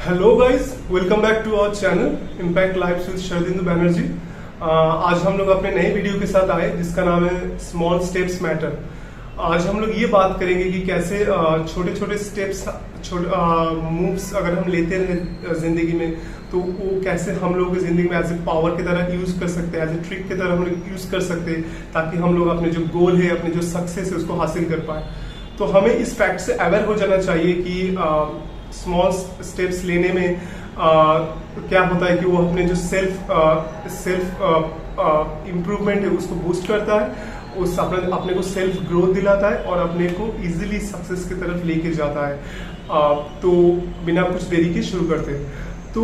Hello guys, welcome back to our channel impact life with Sharadindu Banerjee. आज हम लोग अपने नए वीडियो के साथ आए जिसका नाम है स्मॉल स्टेप्स मैटर। आज हम लोग ये बात करेंगे कि कैसे छोटे छोटे स्टेप्स मूव्स अगर हम लेते रहे जिंदगी में तो वो कैसे हम लोग जिंदगी में एज ए पावर की तरह यूज कर सकते हैं, एज ए ट्रिक की तरह हम लोग यूज कर सकते हैं ताकि हम लोग अपने जो गोल है, अपने जो सक्सेस है उसको हासिल कर पाए। तो हमें इस फैक्ट से अवेयर हो जाना चाहिए कि स्मॉल स्टेप्स लेने में क्या होता है कि वो अपने जो सेल्फ इम्प्रूवमेंट है उसको बूस्ट करता है, उस अपने को सेल्फ ग्रोथ दिलाता है और अपने को इजीली सक्सेस की तरफ लेके जाता है। तो बिना कुछ देरी के शुरू करते हैं। तो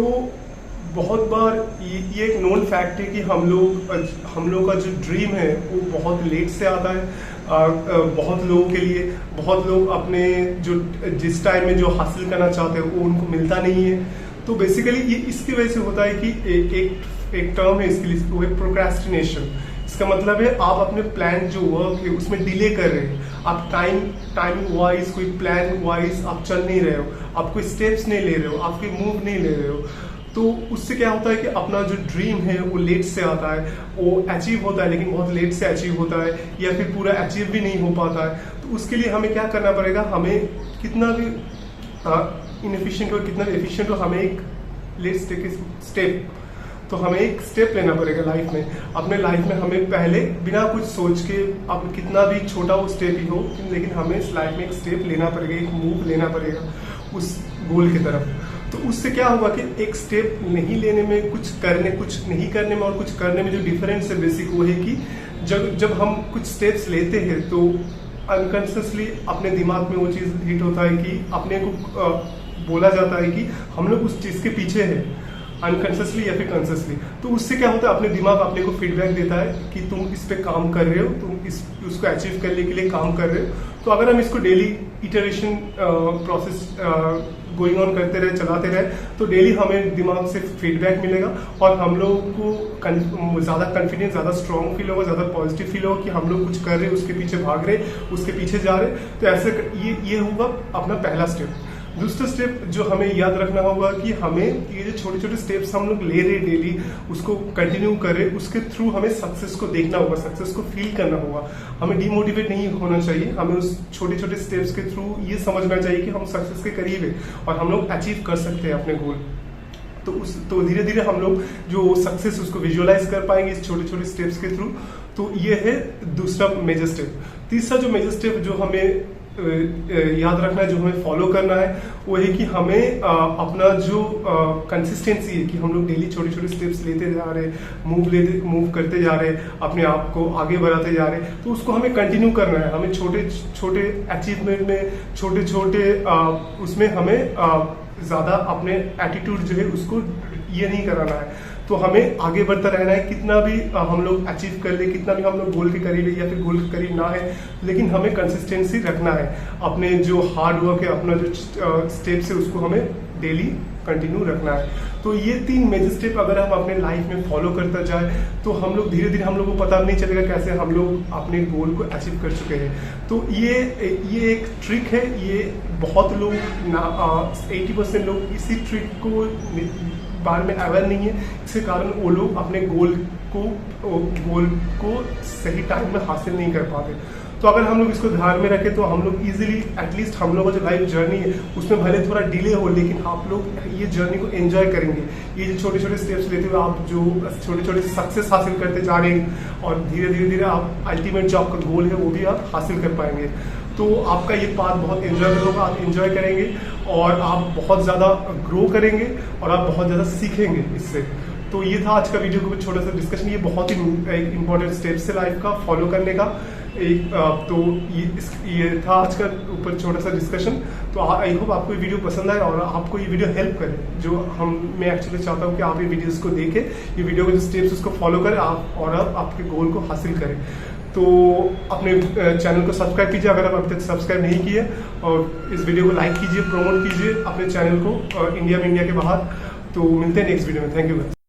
बहुत बार ये एक नोन फैक्ट है कि हम लोग का जो ड्रीम है वो बहुत लेट से आता है। बहुत लोगों के लिए, बहुत लोग अपने जो जिस टाइम में जो हासिल करना चाहते हैं वो उनको मिलता नहीं है। तो बेसिकली ये इसकी वजह से होता है कि एक टर्म है इसके लिए, वो है प्रोक्रेस्टिनेशन। इसका मतलब है आप अपने प्लान जो वर्क है उसमें डिले कर रहे हैं। आप टाइम वाइज कोई प्लान वाइज आप चल नहीं रहे हो, आप कोई स्टेप्स नहीं ले रहे हो, आप कोई मूव नहीं ले रहे हो। तो उससे क्या होता है कि अपना जो ड्रीम है वो लेट से आता है, वो अचीव होता है लेकिन बहुत लेट से अचीव होता है या फिर पूरा अचीव भी नहीं हो पाता है। तो उसके लिए हमें क्या करना पड़ेगा, हमें कितना भी इनएफिशिएंट हो कितना भी एफिशिएंट हो, हमें एक लेट्स टेक स्टेप। तो हमें एक स्टेप लेना पड़ेगा लाइफ में। अपने लाइफ में हमें पहले बिना कुछ सोच के, अब कितना भी छोटा वो स्टेप ही हो, लेकिन हमें इस लाइफ में एक स्टेप लेना पड़ेगा, एक मूव लेना पड़ेगा उस गोल की तरफ। तो उससे क्या होगा कि एक स्टेप नहीं लेने में, कुछ नहीं करने में और कुछ करने में जो डिफरेंस है बेसिक वो है कि जब हम कुछ स्टेप्स लेते हैं तो अनकॉन्शियसली अपने दिमाग में वो चीज़ हिट होता है कि अपने को बोला जाता है कि हम लोग उस चीज़ के पीछे हैं, अनकॉन्शियसली या फिर कॉन्शियसली। तो उससे क्या होता है, अपने दिमाग अपने को फीडबैक देता है कि तुम इस पे काम कर रहे हो, तुम उसको अचीव करने के लिए काम कर रहे हो। तो अगर हम इसको daily iteration process going on करते रहे, चलाते रहे, तो डेली हमें दिमाग से फीडबैक मिलेगा और हम लोग को ज़्यादा कॉन्फिडेंस, ज़्यादा स्ट्रॉन्ग फील होगा, ज़्यादा पॉजिटिव फील होगा कि हम लोग कुछ कर रहे हैं, उसके पीछे भाग रहे, उसके पीछे जा रहे। तो ऐसे ये होगा अपना पहला स्टेप। दूसरा स्टेप जो हमें याद रखना होगा कि हमें ये जो छोटे छोटे स्टेप्स हम लोग ले रहे डेली उसको कंटिन्यू करें, उसके थ्रू हमें सक्सेस को देखना होगा, सक्सेस को फील करना होगा। हमें डिमोटिवेट नहीं होना चाहिए, हमें उस छोटे छोटे स्टेप्स के थ्रू ये समझना चाहिए कि हम सक्सेस के करीब है और हम लोग अचीव कर सकते हैं अपने गोल। तो धीरे धीरे हम लोग जो सक्सेस उसको विजुअलाइज कर पाएंगे इस छोटे छोटे स्टेप्स के थ्रू। तो ये है दूसरा मेजर स्टेप। तीसरा जो मेजर स्टेप जो हमें याद रखना है, जो हमें फॉलो करना है, वो है कि हमें अपना जो कंसिस्टेंसी है कि हम लोग डेली छोटे छोटे स्टेप्स लेते जा रहे हैं, मूव करते जा रहे हैं, अपने आप को आगे बढ़ाते जा रहे हैं, तो उसको हमें कंटिन्यू करना है। हमें छोटे छोटे अचीवमेंट में, छोटे छोटे उसमें हमें ज़्यादा अपने एटीट्यूड जो है उसको ये नहीं कराना है। तो हमें आगे बढ़ता रहना है, कितना भी हम लोग अचीव कर ले, कितना भी हम लोग गोल के करीब है या फिर गोल के करीब ना है, लेकिन हमें कंसिस्टेंसी रखना है। अपने जो हार्ड वर्क है, अपना जो स्टेप्स है उसको हमें डेली कंटिन्यू रखना है। तो ये 3 मेजर स्टेप अगर हम अपने लाइफ में फॉलो करता जाए तो हम लोग धीरे धीरे, हम लोग को पता नहीं चलेगा कैसे हम लोग अपने गोल को अचीव कर चुके हैं। तो ये एक ट्रिक है। ये बहुत लोग 80% लोग इसी ट्रिक को बारे में अवेयर नहीं है, इसके कारण वो लोग अपने गोल को सही टाइम में हासिल नहीं कर पाते। तो अगर हम लोग इसको ध्यान में रखें तो हम लोग इजीली, एटलीस्ट हम लोगों का जो लाइफ जर्नी है उसमें भले थोड़ा डिले हो, लेकिन आप लोग ये जर्नी को एंजॉय करेंगे। ये जो छोटे छोटे स्टेप्स लेते हुए आप जो छोटे छोटे सक्सेस हासिल करते जा रहे हैं और धीरे आप अल्टीमेट जो आपका गोल है वो भी आप हासिल कर पाएंगे। तो आपका ये पाथ बहुत एंजॉयबल होगा, आप एंजॉय करेंगे और आप बहुत ज़्यादा ग्रो करेंगे और आप बहुत ज़्यादा सीखेंगे इससे। तो ये था आज का वीडियो का छोटा सा डिस्कशन। ये बहुत ही एक इम्पोर्टेंट स्टेप्स है लाइफ का फॉलो करने का एक। तो ये था आज का ऊपर छोटा सा डिस्कशन। तो आई होप आपको ये वीडियो पसंद आए और आपको ये वीडियो हेल्प करे। जो मैं एक्चुअली चाहता हूँ कि आप ये वीडियोस को देखें, ये वीडियो के जो स्टेप्स उसको फॉलो करें आप और आप आपके गोल को हासिल करें। तो अपने चैनल को सब्सक्राइब कीजिए अगर आप अभी तक सब्सक्राइब नहीं किए, और इस वीडियो को लाइक कीजिए, प्रमोट कीजिए अपने चैनल को इंडिया में, इंडिया के बाहर। तो मिलते हैं नेक्स्ट वीडियो में। Thank you.